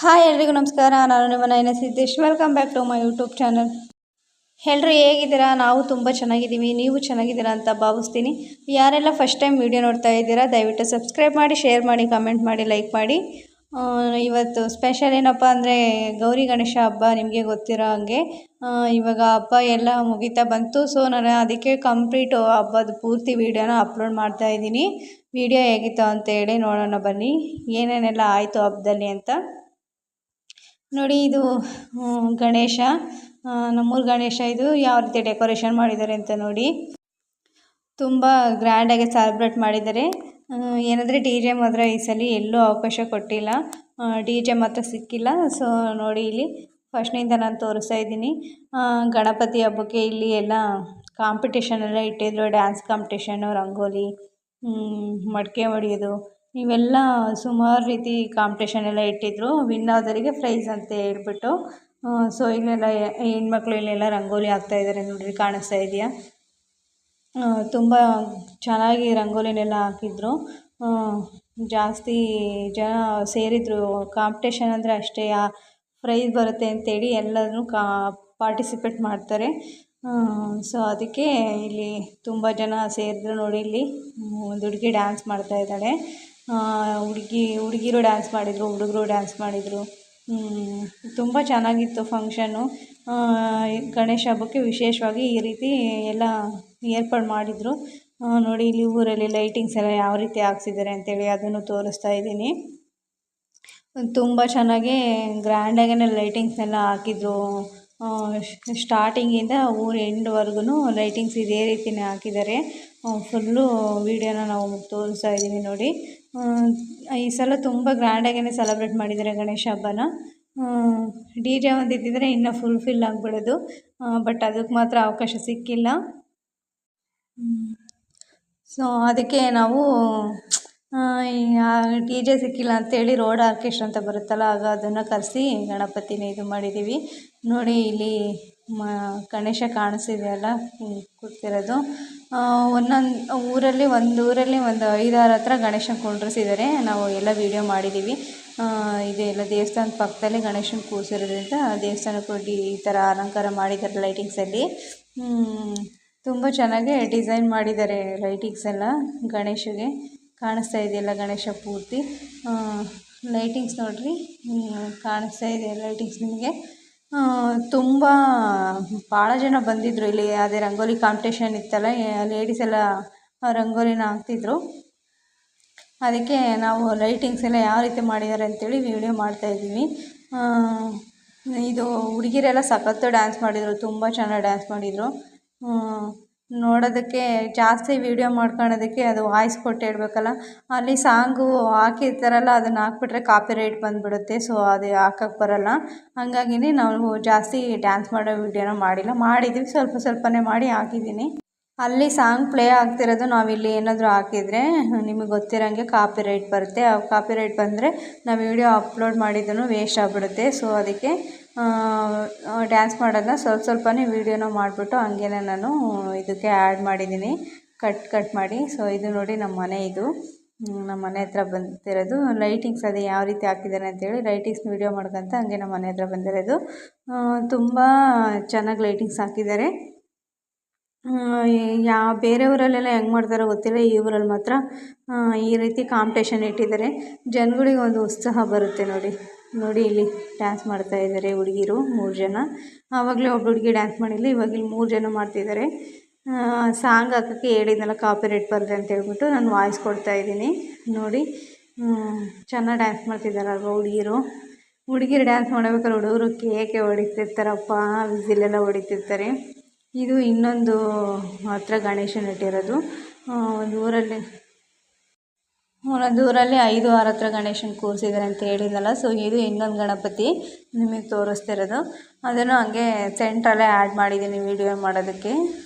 Hi ಎಲ್ರಿಗೂ ನಮಸ್ಕಾರ. ನಾನು ನಿಮ್ಮ Nayana Siddesh. Welcome back to my YouTube channel. ಎಲ್ಲರೂ ಹೇಗಿದ್ದೀರಾ? ನಾವು ತುಂಬ ಚೆನ್ನಾಗಿದ್ದೀವಿ, ನೀವು ಚೆನ್ನಾಗಿದ್ದೀರಾ ಅಂತ ಭಾವಿಸ್ತೀನಿ. ಯಾರೆಲ್ಲ ಫಸ್ಟ್ ಟೈಮ್ ವಿಡಿಯೋ ನೋಡ್ತಾ ಇದ್ದೀರಾ ದಯವಿಟ್ಟು ಸಬ್ಸ್ಕ್ರೈಬ್ ಮಾಡಿ, ಶೇರ್ ಮಾಡಿ, ಕಮೆಂಟ್ ಮಾಡಿ, ಲೈಕ್ ಮಾಡಿ. ಇವತ್ತು ಸ್ಪೆಷಲ್ ಏನಪ್ಪ ಅಂದರೆ ಗೌರಿ ಗಣೇಶ ಹಬ್ಬ. ನಿಮಗೆ ಗೊತ್ತಿರೋ ಹಾಗೆ ಇವಾಗ ಹಬ್ಬ ಎಲ್ಲ ಮುಗಿತಾ ಬಂತು. ಸೊ ನಾನು ಅದಕ್ಕೆ ಕಂಪ್ಲೀಟು ಹಬ್ಬದ ಪೂರ್ತಿ ವೀಡಿಯೋನ ಅಪ್ಲೋಡ್ ಮಾಡ್ತಾ ಇದ್ದೀನಿ. ವಿಡಿಯೋ ಹೇಗಿತ್ತು ಅಂತೇಳಿ ನೋಡೋಣ ಬನ್ನಿ, ಏನೇನೆಲ್ಲ ಆಯಿತು ಹಬ್ಬದಲ್ಲಿ ಅಂತ. ನೋಡಿ, ಇದು ಗಣೇಶ, ನಮ್ಮೂರು ಗಣೇಶ. ಇದು ಯಾವ ರೀತಿ ಡೆಕೋರೇಷನ್ ಮಾಡಿದ್ದಾರೆ ಅಂತ ನೋಡಿ. ತುಂಬ ಗ್ರ್ಯಾಂಡಾಗಿ ಸೆಲೆಬ್ರೇಟ್ ಮಾಡಿದ್ದಾರೆ. ಏನಂದರೆ ಡಿ ಜೆ ಮಾತ್ರ ಈ ಸಲ ಎಲ್ಲೂ ಅವಕಾಶ ಕೊಟ್ಟಿಲ್ಲ, ಡಿ ಜೆ ಮಾತ್ರ ಸಿಕ್ಕಿಲ್ಲ. ಸೊ ನೋಡಿ, ಇಲ್ಲಿ ಫಸ್ಟ್ನಿಂದ ನಾನು ತೋರಿಸ್ತಾ ಇದ್ದೀನಿ. ಗಣಪತಿ ಹಬ್ಬಕ್ಕೆ ಇಲ್ಲಿ ಎಲ್ಲ ಕಾಂಪಿಟೇಷನ್ ಎಲ್ಲ ಇಟ್ಟಿದ್ರು. ಡ್ಯಾನ್ಸ್ ಕಾಂಪಿಟೇಷನ್ನು, ರಂಗೋಲಿ, ಮಡಿಕೆ ಹೊಡೆಯೋದು, ಇವೆಲ್ಲ ಸುಮಾರು ರೀತಿ ಕಾಂಪಿಟೇಷನ್ ಎಲ್ಲ ಇಟ್ಟಿದ್ರು. ವಿನ್ ಆದವರಿಗೆ ಪ್ರೈಸ್ ಅಂತ ಹೇಳ್ಬಿಟ್ಟು. ಸೊ ಇಲ್ಲೆಲ್ಲ ಹೆಣ್ಮಕ್ಳು ಇಲ್ಲೆಲ್ಲ ರಂಗೋಲಿ ಹಾಕ್ತಾಯಿದ್ದಾರೆ. ನೋಡ್ರಿ, ಕಾಣಿಸ್ತಾ ಇದೆಯಾ? ತುಂಬ ಚೆನ್ನಾಗಿ ರಂಗೋಲಿನೆಲ್ಲ ಹಾಕಿದ್ರು. ಜಾಸ್ತಿ ಜನ ಸೇರಿದ್ರು. ಕಾಂಪಿಟೇಷನ್ ಅಂದರೆ ಅಷ್ಟೇ, ಪ್ರೈಸ್ ಬರುತ್ತೆ ಅಂತೇಳಿ ಎಲ್ಲರೂ ಪಾರ್ಟಿಸಿಪೇಟ್ ಮಾಡ್ತಾರೆ. ಸೊ ಅದಕ್ಕೆ ಇಲ್ಲಿ ತುಂಬ ಜನ ಸೇರಿದ್ರು. ನೋಡಿ, ಇಲ್ಲಿ ಒಂದು ಹುಡುಗಿ ಡ್ಯಾನ್ಸ್ ಮಾಡ್ತಾ ಇದ್ದಾಳೆ. ಹುಡುಗಿರು ಡ್ಯಾನ್ಸ್ ಮಾಡಿದರು, ಹುಡುಗರು ಡ್ಯಾನ್ಸ್ ಮಾಡಿದರು. ತುಂಬ ಚೆನ್ನಾಗಿತ್ತು ಫಂಕ್ಷನ್ನು. ಗಣೇಶ ಹಬ್ಬಕ್ಕೆ ವಿಶೇಷವಾಗಿ ಈ ರೀತಿ ಎಲ್ಲ ಏರ್ಪಾಡು ಮಾಡಿದರು. ನೋಡಿ, ಇಲ್ಲಿ ಊರಲ್ಲಿ ಲೈಟಿಂಗ್ಸ್ ಎಲ್ಲ ಯಾವ ರೀತಿ ಹಾಕ್ಸಿದ್ದಾರೆ ಅಂತೇಳಿ ಅದನ್ನು ತೋರಿಸ್ತಾ ಇದ್ದೀನಿ. ತುಂಬ ಚೆನ್ನಾಗಿ ಗ್ರ್ಯಾಂಡಾಗೇ ಲೈಟಿಂಗ್ಸ್ನೆಲ್ಲ ಹಾಕಿದ್ರು. ಸ್ಟಾರ್ಟಿಂಗಿಂದ ಊರು ಎಂಡ್ವರೆಗೂ ಲೈಟಿಂಗ್ಸ್ ಇದೇ ರೀತಿಯೇ ಹಾಕಿದ್ದಾರೆ. ಫುಲ್ಲು ವೀಡಿಯೋನ ನಾವು ತೋರಿಸ್ತಾ ಇದ್ದೀವಿ ನೋಡಿ. ಈ ಸಲ ತುಂಬ ಗ್ರ್ಯಾಂಡಾಗೇ ಸೆಲೆಬ್ರೇಟ್ ಮಾಡಿದ್ದಾರೆ ಗಣೇಶ ಹಬ್ಬನ. ಡಿ ಜೆ ಒಂದು ಇದ್ದಿದ್ದರೆ ಇನ್ನೂ ಫುಲ್ಫಿಲ್ ಆಗಿಬಿಡೋದು, ಬಟ್ ಅದಕ್ಕೆ ಮಾತ್ರ ಅವಕಾಶ ಸಿಕ್ಕಿಲ್ಲ. ಸೊ ಅದಕ್ಕೆ ನಾವು ಡಿ ಜೆ ಸಿಕ್ಕಿಲ್ಲ ಅಂತೇಳಿ ರೋಡ್ ಆರ್ಕೆಸ್ಟ್ರಾ ಅಂತ ಬರುತ್ತಲ್ಲ, ಆಗ ಅದನ್ನು ಕರೆಸಿ ಗಣಪತಿನ ಇದು ಮಾಡಿದ್ದೀವಿ. ನೋಡಿ, ಇಲ್ಲಿ ಗಣೇಶ ಕಾಣಿಸ್ತಿದೆಯಲ್ಲ ಕೂತಿರೋದು. ಒಂದೊಂದು ಊರಲ್ಲಿ ಒಂದು 5-6 ಹತ್ರ ಗಣೇಶನ ಕುಂಡ್ರಿಸಿದ್ದಾರೆ. ನಾವು ಎಲ್ಲ ವೀಡಿಯೋ ಮಾಡಿದ್ದೀವಿ. ಇದೆಲ್ಲ ದೇವಸ್ಥಾನದ ಪಕ್ಕದಲ್ಲೇ ಗಣೇಶನ ಕೂರಿಸಿರೋದ್ರಿಂದ ದೇವಸ್ಥಾನಕ್ಕೆ ಹೋಗಿ ಈ ಥರ ಅಲಂಕಾರ ಮಾಡಿದ್ದಾರೆ ಲೈಟಿಂಗ್ಸಲ್ಲಿ. ತುಂಬ ಚೆನ್ನಾಗಿ ಡಿಸೈನ್ ಮಾಡಿದ್ದಾರೆ ಲೈಟಿಂಗ್ಸ್ ಎಲ್ಲ. ಗಣೇಶಗೆ ಕಾಣಿಸ್ತಾ ಇದೆಯಲ್ಲ ಗಣೇಶ ಪೂರ್ತಿ ಲೈಟಿಂಗ್ಸ್ ನೋಡಿರಿ, ಕಾಣಿಸ್ತಾ ಇದೆ ಲೈಟಿಂಗ್ಸ್ ನಿಮಗೆ. ತುಂಬ ಭಾಳ ಜನ ಬಂದಿದ್ದರು. ಇಲ್ಲಿ ಅದೇ ರಂಗೋಲಿ ಕಾಂಪಿಟೇಷನ್ ಇತ್ತಲ್ಲ, ಲೇಡೀಸ್ ಎಲ್ಲ ರಂಗೋಲಿನ ಹಾಕ್ತಿದ್ರು. ಅದಕ್ಕೆ ನಾವು ಲೈಟಿಂಗ್ಸ್ ಎಲ್ಲ ಯಾವ ರೀತಿ ಮಾಡಿದ್ದಾರೆ ಅಂತೇಳಿ ವಿಡಿಯೋ ಮಾಡ್ತಾಯಿದ್ದೀವಿ. ಇದು ಹುಡುಗಿರೆಲ್ಲ ಸಖತ್ತು ಡ್ಯಾನ್ಸ್ ಮಾಡಿದರು, ತುಂಬ ಚೆನ್ನಾಗಿ ಡ್ಯಾನ್ಸ್ ಮಾಡಿದರು. ನೋಡೋದಕ್ಕೆ ಜಾಸ್ತಿ ವೀಡಿಯೋ ಮಾಡ್ಕೊಳ್ಳೋದಕ್ಕೆ ಅದು ವಾಯ್ಸ್ ಕೊಟ್ಟು ಇಡಬೇಕಲ್ಲ, ಅಲ್ಲಿ ಸಾಂಗು ಹಾಕಿರ್ತಾರಲ್ಲ ಅದನ್ನು ಹಾಕ್ಬಿಟ್ರೆ ಕಾಪಿರೈಟ್ ಬಂದುಬಿಡುತ್ತೆ. ಸೊ ಅದು ಹಾಕೋಕ್ಕೆ ಬರೋಲ್ಲ. ಹಾಗಾಗಿನೇ ನಾವು ಜಾಸ್ತಿ ಡ್ಯಾನ್ಸ್ ಮಾಡೋ ವೀಡಿಯೋನ ಮಾಡಿದ್ದೀವಿ, ಸ್ವಲ್ಪನೇ ಮಾಡಿ ಹಾಕಿದ್ದೀನಿ. ಅಲ್ಲಿ ಸಾಂಗ್ ಪ್ಲೇ ಆಗ್ತಿರೋದು ನಾವಿಲ್ಲಿ ಏನಾದರೂ ಹಾಕಿದರೆ ನಿಮಗೆ ಗೊತ್ತಿರೋಂಗೆ ಕಾಪಿರೈಟ್ ಬರುತ್ತೆ. ಆ ಕಾಪಿರೈಟ್ ಬಂದರೆ ನಾವು ವೀಡಿಯೋ ಅಪ್ಲೋಡ್ ಮಾಡಿದ್ದೂ ವೇಸ್ಟ್ ಆಗಿಬಿಡುತ್ತೆ. ಸೊ ಅದಕ್ಕೆ ಡ್ಯಾನ್ಸ್ ಮಾಡೋದನ್ನ ಸ್ವಲ್ಪನೇ ವೀಡಿಯೋನ ಮಾಡಿಬಿಟ್ಟು ಹಂಗೇ ನಾನು ಇದಕ್ಕೆ ಆ್ಯಡ್ ಮಾಡಿದ್ದೀನಿ, ಕಟ್ ಮಾಡಿ. ಸೊ ಇದು ನೋಡಿ ನಮ್ಮ ಮನೆ, ಇದು ನಮ್ಮ ಮನೆ ಹತ್ರ ಬಂದಿರೋದು ಲೈಟಿಂಗ್ಸ್. ಅದು ಯಾವ ರೀತಿ ಹಾಕಿದ್ದಾರೆ ಅಂತೇಳಿ ಲೈಟಿಂಗ್ಸ್ ವೀಡಿಯೋ ಮಾಡ್ಕೊಂತ ಹಂಗೆ ನಮ್ಮ ಮನೆ ಹತ್ರ ಬಂದಿರೋದು. ತುಂಬ ಚೆನ್ನಾಗಿ ಲೈಟಿಂಗ್ಸ್ ಹಾಕಿದ್ದಾರೆ. ಬೇರೆ ಊರಲ್ಲೆಲ್ಲ ಹೆಂಗೆ ಮಾಡ್ತಾರೋ ಗೊತ್ತಿಲ್ಲ, ಈ ಊರಲ್ಲಿ ಮಾತ್ರ ಈ ರೀತಿ ಕಾಂಪಿಟೇಷನ್ ಇಟ್ಟಿದ್ದಾರೆ. ಜನಗಳಿಗೆ ಒಂದು ಉತ್ಸಾಹ ಬರುತ್ತೆ. ನೋಡಿ ಇಲ್ಲಿ ಡ್ಯಾನ್ಸ್ ಮಾಡ್ತಾ ಇದ್ದಾರೆ ಹುಡುಗಿರು 3 ಜನ. ಆವಾಗಲೇ ಒಬ್ಬ ಹುಡುಗಿ ಡ್ಯಾನ್ಸ್ ಮಾಡಿಲ್ಲ, ಇವಾಗ ಇಲ್ಲಿ 3 ಜನ ಮಾಡ್ತಿದ್ದಾರೆ. ಸಾಂಗ್ ಹಾಕೋಕ್ಕೆ ಹೇಳಿದ್ನಲ್ಲ ಕಾಪಿರೈಟ್ ಬರುತ್ತೆ ಅಂತ ಹೇಳ್ಬಿಟ್ಟು ನಾನು ವಾಯ್ಸ್ ಕೊಡ್ತಾಯಿದ್ದೀನಿ. ನೋಡಿ, ಚೆನ್ನಾಗಿ ಡ್ಯಾನ್ಸ್ ಮಾಡ್ತಿದ್ದಾರಲ್ವ ಹುಡುಗಿರು ಡ್ಯಾನ್ಸ್ ಮಾಡಬೇಕಾದ್ರೆ ಹುಡುಗರು ಕೇಕೆ ಹೊಡಿತಿರ್ತಾರಪ್ಪ, ವಿಸಿಲೆಲ್ಲ ಹೊಡಿತಿರ್ತಾರೆ. ಇದು ಇನ್ನೊಂದು ಹತ್ರ ಗಣೇಶನ ಇಟ್ಟಿರೋದು. ಒಂದು ಊರಲ್ಲಿ 5-6 ಹತ್ರ ಗಣೇಶನ ಕೂರಿಸಿದ್ದಾರೆ ಅಂತ ಹೇಳಿದ್ನಲ್ಲ. ಸೊ ಇದು ಇನ್ನೊಂದು ಗಣಪತಿ ನಿಮಗೆ ತೋರಿಸ್ತಿರೋದು. ಅದನ್ನು ಹಂಗೆ ಸೆಂಟ್ರಲ್ಲೇ ಆ್ಯಡ್ ಮಾಡಿದ್ದೀನಿ ವೀಡಿಯೋ ಮಾಡೋದಕ್ಕೆ.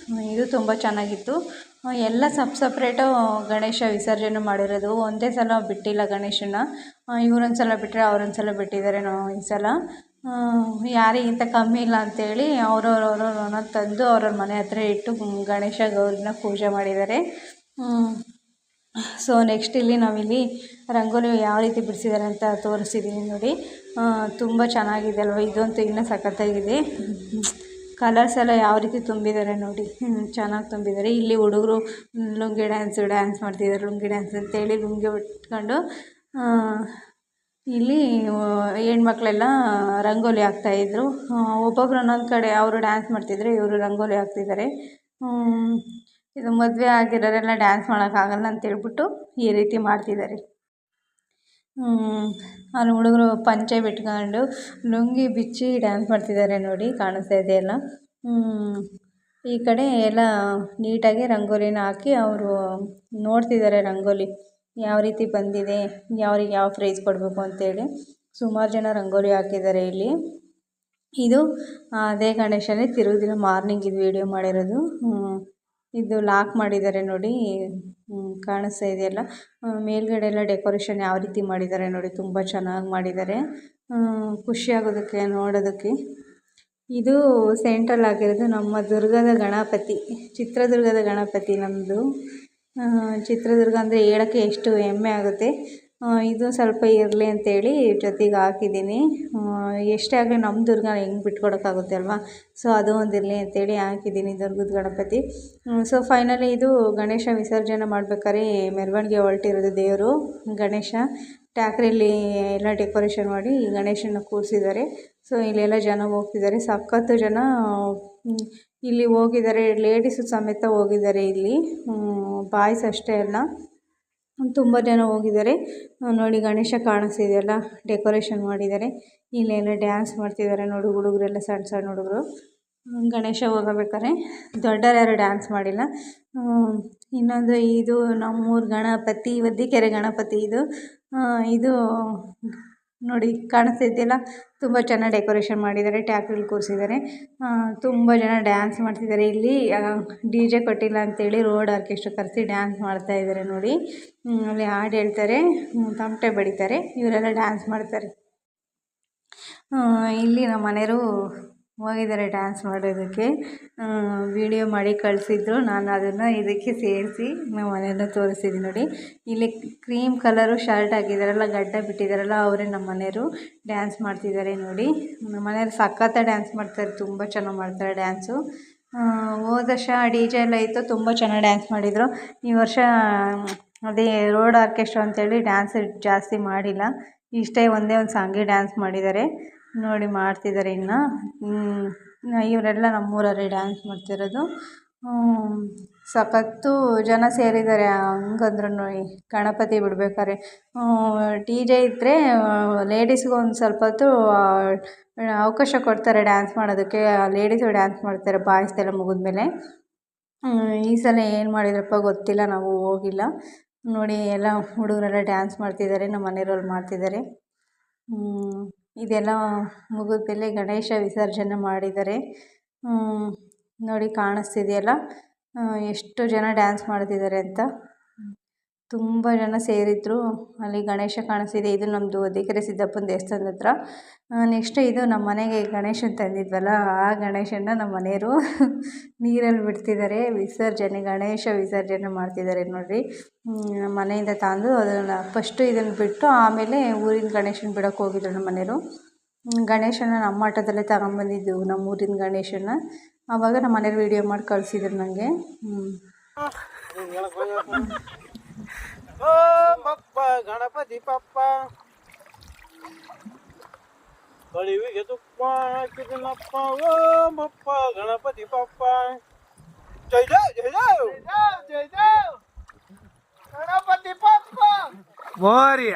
ಇದು ತುಂಬ ಚೆನ್ನಾಗಿತ್ತು. ಎಲ್ಲ ಸಪ್ರೇಟು ಗಣೇಶ ವಿಸರ್ಜನೆ ಮಾಡಿರೋದು, ಒಂದೇ ಸಲ ಬಿಟ್ಟಿಲ್ಲ ಗಣೇಶನ. ಇವರೊಂದು ಸಲ ಬಿಟ್ಟರೆ ಅವರೊಂದು ಸಲ ಬಿಟ್ಟಿದ್ದಾರೆ. ಈ ಸಲ ಯಾರಿಗಿಂತ ಕಮ್ಮಿ ಇಲ್ಲ ಅಂಥೇಳಿ ಅವ್ರವ್ರನ್ನ ತಂದು ಅವ್ರವ್ರ ಮನೆ ಹತ್ರ ಇಟ್ಟು ಗಣೇಶ ಗೌರಿನ ಪೂಜೆ ಮಾಡಿದ್ದಾರೆ. ಸೊ ನೆಕ್ಸ್ಟ್ ಇಲ್ಲಿ ನಾವಿಲ್ಲಿ ರಂಗೋಲಿ ಯಾವ ರೀತಿ ಬಿಡಿಸಿದ್ದಾರೆ ಅಂತ ತೋರಿಸಿದ್ದೀನಿ ನೋಡಿ. ತುಂಬ ಚೆನ್ನಾಗಿದೆ ಅಲ್ವ, ಇದಂತೂ ಇನ್ನೂ ಸಖತ್ತಾಗಿದೆ. ಕಲರ್ಸ್ ಎಲ್ಲ ಯಾವ ರೀತಿ ತುಂಬಿದ್ದಾರೆ ನೋಡಿ, ಚೆನ್ನಾಗಿ ತುಂಬಿದ್ದಾರೆ. ಇಲ್ಲಿ ಹುಡುಗರು ಲುಂಗಿ ಡ್ಯಾನ್ಸ್ ಮಾಡ್ತಿದ್ದಾರೆ. ಲುಂಗಿ ಡ್ಯಾನ್ಸ್ ಅಂತೇಳಿ ಲುಂಗಿ ಉಟ್ಕೊಂಡು ಇಲ್ಲಿ ಹೆಣ್ಮಕ್ಳೆಲ್ಲ ರಂಗೋಲಿ ಹಾಕ್ತಾಯಿದ್ರು. ಒಬ್ಬೊಬ್ರು ಒಂದೊಂದು ಕಡೆ ಅವರು ಡ್ಯಾನ್ಸ್ ಮಾಡ್ತಿದ್ರೆ, ಇವರು ರಂಗೋಲಿ ಹಾಕ್ತಿದ್ದಾರೆ. ಇದು ಮದುವೆ ಆಗಿರೋರೆಲ್ಲ ಡ್ಯಾನ್ಸ್ ಮಾಡೋಕ್ಕಾಗಲ್ಲ ಅಂತೇಳ್ಬಿಟ್ಟು ಈ ರೀತಿ ಮಾಡ್ತಿದ್ದಾರೆ. ಅಲ್ಲಿ ಹುಡುಗರು ಪಂಚೆ ಬಿಟ್ಕೊಂಡು ಲುಂಗಿ ಬಿಚ್ಚಿ ಡ್ಯಾನ್ಸ್ ಮಾಡ್ತಿದ್ದಾರೆ ನೋಡಿ, ಕಾಣಿಸ್ತಾ ಇದೆಯಲ್ಲ. ಈ ಕಡೆ ಎಲ್ಲ ನೀಟಾಗಿ ರಂಗೋಲಿನ ಹಾಕಿ ಅವರು ನೋಡ್ತಿದ್ದಾರೆ ರಂಗೋಲಿ ಯಾವ ರೀತಿ ಬಂದಿದೆ, ಯಾವ್ರಿಗೆ ಯಾವ ಪ್ರೈಸ್ ಕೊಡಬೇಕು ಅಂತೇಳಿ. ಸುಮಾರು ಜನ ರಂಗೋಲಿ ಹಾಕಿದ್ದಾರೆ ಇಲ್ಲಿ. ಇದು ಅದೇ ಗಣೇಶನೇ ತಿರುಗುದಿನ ಮಾರ್ನಿಂಗ್ ಇದು ವಿಡಿಯೋ ಮಾಡಿರೋದು. ಇದು ಲಾಕ್ ಮಾಡಿದ್ದಾರೆ ನೋಡಿ, ಕಾಣಿಸ್ತಾ ಇದೆಯಲ್ಲ. ಮೇಲ್ಗಡೆ ಎಲ್ಲ ಡೆಕೋರೇಷನ್ ಯಾವ ರೀತಿ ಮಾಡಿದ್ದಾರೆ ನೋಡಿ, ತುಂಬ ಚೆನ್ನಾಗಿ ಮಾಡಿದ್ದಾರೆ. ಖುಷಿಯಾಗೋದಕ್ಕೆ ನೋಡೋದಕ್ಕೆ. ಇದು ಸೆಂಟ್ರಲ್ ಆಗಿರೋದು ನಮ್ಮ ದುರ್ಗದ ಗಣಪತಿ, ಚಿತ್ರದುರ್ಗದ ಗಣಪತಿ ನಮ್ಮದು. ಚಿತ್ರದುರ್ಗ ಅಂದರೆ ಹೇಳೋಕ್ಕೆ ಎಷ್ಟು ಹೆಮ್ಮೆ ಆಗುತ್ತೆ. ಇದು ಸ್ವಲ್ಪ ಇರಲಿ ಅಂತೇಳಿ ಜೊತೆಗೆ ಹಾಕಿದ್ದೀನಿ. ಎಷ್ಟೇ ಆಗಲಿ ನಮ್ಮ ದುರ್ಗ ಹೆಂಗೆ ಬಿಟ್ಕೊಡೋಕ್ಕಾಗುತ್ತೆ ಅಲ್ವಾ. ಸೊ ಅದು ಒಂದು ಇರಲಿ ಅಂತೇಳಿ ಹಾಕಿದ್ದೀನಿ ದುರ್ಗದ ಗಣಪತಿ. ಸೊ ಫೈನಲಿ ಇದು ಗಣೇಶ ವಿಸರ್ಜನೆ ಮಾಡ್ಬೇಕಾದ್ರೆ ಮೆರವಣಿಗೆ ಹೊರಟಿರೋದು ದೇವರು ಗಣೇಶ. ಟ್ಯಾಕ್ರಿಯಲ್ಲಿ ಎಲ್ಲ ಡೆಕೋರೇಷನ್ ಮಾಡಿ ಗಣೇಶನ ಕೂರಿಸಿದ್ದಾರೆ. ಸೊ ಇಲ್ಲೆಲ್ಲ ಜನ ಹೋಗ್ತಿದ್ದಾರೆ, ಸಖತ್ತು ಜನ ಇಲ್ಲಿ ಹೋಗಿದ್ದಾರೆ. ಲೇಡೀಸು ಸಮೇತ ಹೋಗಿದ್ದಾರೆ ಇಲ್ಲಿ, ಬಾಯ್ಸ್ ಅಷ್ಟೇ ಅಲ್ಲ, ತುಂಬ ಜನ ಹೋಗಿದ್ದಾರೆ ನೋಡಿ. ಗಣೇಶ ಕಾಣಿಸ್ತಿದೆಯಲ್ಲ, ಡೆಕೋರೇಷನ್ ಮಾಡಿದ್ದಾರೆ. ಇಲ್ಲೆಲ್ಲ ಡ್ಯಾನ್ಸ್ ಮಾಡ್ತಿದ್ದಾರೆ ನೋಡಿ ಹುಡುಗರೆಲ್ಲ, ಸಣ್ಣ ಸಣ್ಣ ಹುಡುಗರು. ಗಣೇಶ ಹೋಗಬೇಕಾದ್ರೆ ದೊಡ್ಡರು ಯಾರು ಡ್ಯಾನ್ಸ್ ಮಾಡಿಲ್ಲ. ಇನ್ನೊಂದು ಇದು ನಮ್ಮೂರ ಗಣಪತಿ, ವದ್ದಿಕೆರೆ ಗಣಪತಿ. ಇದು ನೋಡಿ ಕಾಣಿಸ್ತಿದೆಯಲ್ಲ, ತುಂಬ ಚೆನ್ನಾಗಿ ಡೆಕೋರೇಷನ್ ಮಾಡಿದ್ದಾರೆ. ಟ್ಯಾಕ್ರಿಲಿ ಕೂರಿಸಿದ್ದಾರೆ. ತುಂಬ ಜನ ಡ್ಯಾನ್ಸ್ ಮಾಡ್ತಿದ್ದಾರೆ. ಇಲ್ಲಿ DJ ಕೊಟ್ಟಿಲ್ಲ ಅಂತೇಳಿ ರೋಡ್ ಆರ್ಕೆಸ್ಟ್ರಾ ಕರೆಸಿ ಡ್ಯಾನ್ಸ್ ಮಾಡ್ತಾಯಿದ್ದಾರೆ ನೋಡಿ. ಅಲ್ಲಿ ಹಾಡು ಹೇಳ್ತಾರೆ, ತಮಟೆ ಬಡಿತಾರೆ, ಇವರೆಲ್ಲ ಡ್ಯಾನ್ಸ್ ಮಾಡ್ತಾರೆ. ಇಲ್ಲಿ ನಮ್ಮ ಮನೆಯವರು ಹೋಗಿದ್ದಾರೆ ಡ್ಯಾನ್ಸ್ ಮಾಡೋದಕ್ಕೆ. ವಿಡಿಯೋ ಮಾಡಿ ಕಳಿಸಿದ್ರು, ನಾನು ಅದನ್ನು ಇದಕ್ಕೆ ಸೇರಿಸಿ ನಮ್ಮ ಮನೆಯನ್ನ ತೋರಿಸಿದ್ದೀನಿ ನೋಡಿ. ಇಲ್ಲಿ ಕ್ರೀಮ್ ಕಲರು ಶರ್ಟ್ ಹಾಕಿದ್ದಾರಲ್ಲ, ಗಡ್ಡ ಬಿಟ್ಟಿದ್ದಾರಲ್ಲ, ಅವರೇ ನಮ್ಮ ಮನೆಯವರು ಡ್ಯಾನ್ಸ್ ಮಾಡ್ತಿದ್ದಾರೆ ನೋಡಿ. ನಮ್ಮ ಮನೆಯವ್ರು ಸಖತ್ತಾಗಿ ಡ್ಯಾನ್ಸ್ ಮಾಡ್ತಾರೆ, ತುಂಬ ಚೆನ್ನಾಗಿ ಮಾಡ್ತಾರೆ ಡ್ಯಾನ್ಸು. ಹೋದ ವರ್ಷ DJ ಎಲ್ಲ ಇತ್ತು, ತುಂಬ ಚೆನ್ನಾಗಿ ಡ್ಯಾನ್ಸ್ ಮಾಡಿದರು. ಈ ವರ್ಷ ಅದೇ ರೋಡ್ ಆರ್ಕೆಸ್ಟ್ರಾ ಅಂತೇಳಿ ಡ್ಯಾನ್ಸ್ ಜಾಸ್ತಿ ಮಾಡಿಲ್ಲ, ಇಷ್ಟೇ ಒಂದೇ ಒಂದು ಸಾಂಗಿಗೆ ಡ್ಯಾನ್ಸ್ ಮಾಡಿದ್ದಾರೆ ನೋಡಿ. ಮಾಡ್ತಿದ್ದಾರೆ ಇನ್ನು. ಇವರೆಲ್ಲ ನಮ್ಮೂರಲ್ಲಿ ಡ್ಯಾನ್ಸ್ ಮಾಡ್ತಿರೋದು. ಸಖತ್ತು ಜನ ಸೇರಿದ್ದಾರೆ. ಹಂಗಂದ್ರು ನೋಡಿ, ಗಣಪತಿ ಬಿಡ್ಬೇಕಾದ್ರೆ DJ ಇದ್ದರೆ ಲೇಡೀಸ್ಗೆ ಒಂದು ಸ್ವಲ್ಪ ಹೊತ್ತು ಅವಕಾಶ ಕೊಡ್ತಾರೆ ಡ್ಯಾನ್ಸ್ ಮಾಡೋದಕ್ಕೆ. ಲೇಡೀಸು ಡ್ಯಾನ್ಸ್ ಮಾಡ್ತಾರೆ ಬಾಯ್ಸ್ದೆಲ್ಲ ಮುಗಿದ್ಮೇಲೆ. ಈ ಸಲ ಏನು ಮಾಡಿದ್ರಪ್ಪ ಗೊತ್ತಿಲ್ಲ, ನಾವು ಹೋಗಿಲ್ಲ ನೋಡಿ. ಎಲ್ಲ ಹುಡುಗರೆಲ್ಲ ಡ್ಯಾನ್ಸ್ ಮಾಡ್ತಿದ್ದಾರೆ, ನಮ್ಮ ಮನೆಯವ್ರಲ್ಲಿ ಮಾಡ್ತಿದ್ದಾರೆ. ಇದೆಲ್ಲ ಮುಗಿದ್ಮೇಲೆ ಗಣೇಶ ವಿಸರ್ಜನೆ ಮಾಡಿದ್ದಾರೆ ನೋಡಿ. ಕಾಣಿಸ್ತಿದೆಯಲ್ಲ ಎಷ್ಟು ಜನ ಡ್ಯಾನ್ಸ್ ಮಾಡ್ತಿದ್ದಾರೆ ಅಂತ. ತುಂಬ ಜನ ಸೇರಿದ್ರು. ಅಲ್ಲಿ ಗಣೇಶ ಕಾಣಿಸ್ತಿದೆ. ಇದು ನಮ್ಮದು ವದ್ದಿಕೆರೆ ಸಿದ್ದಪ್ಪನ ದೇವಸ್ಥಾನದ ಹತ್ರ. ನೆಕ್ಸ್ಟ್ ಇದು ನಮ್ಮ ಮನೆಗೆ ಗಣೇಶನ ತಂದಿದ್ವಲ್ಲ, ಆ ಗಣೇಶನ ನಮ್ಮ ಮನೆಯವರು ನೀರಲ್ಲಿ ಬಿಡ್ತಿದ್ದಾರೆ. ಗಣೇಶ ವಿಸರ್ಜನೆ ಮಾಡ್ತಿದ್ದಾರೆ ನೋಡಿರಿ. ನಮ್ಮ ಮನೆಯಿಂದ ತಂದು ಅದನ್ನು ಫಸ್ಟು ಇದನ್ನು ಬಿಟ್ಟು ಆಮೇಲೆ ಊರಿನ ಗಣೇಶನ ಬಿಡೋಕ್ಕೆ ಹೋಗಿದ್ರು ನಮ್ಮ ಮನೆಯವರು. ಗಣೇಶನ ನಮ್ಮ ಆಟೋದಲ್ಲೇ ತಗೊಂಬಂದಿದ್ದು, ನಮ್ಮ ಊರಿನ ಗಣೇಶನ. ಆವಾಗ ನಮ್ಮ ಮನೆಯವ್ರು ವೀಡಿಯೋ ಮಾಡಿ ಕಳಿಸಿದ್ರು ನನಗೆ. ಗಣಪತಿ ಪಪ್ಪ ಕಳಿವಿಗೆ ತುಪ್ಪ ಹಾಕಿದನಪ್ಪ, ಓಮಪ್ಪ ಗಣಪತಿ ಪಪ್ಪ. ಜೈ ಜೈ ಜೈ ಜೈ ಜೈ ಜೈ ಗಣಪತಿ ಪಪ್ಪ ಮೋರಿಯ.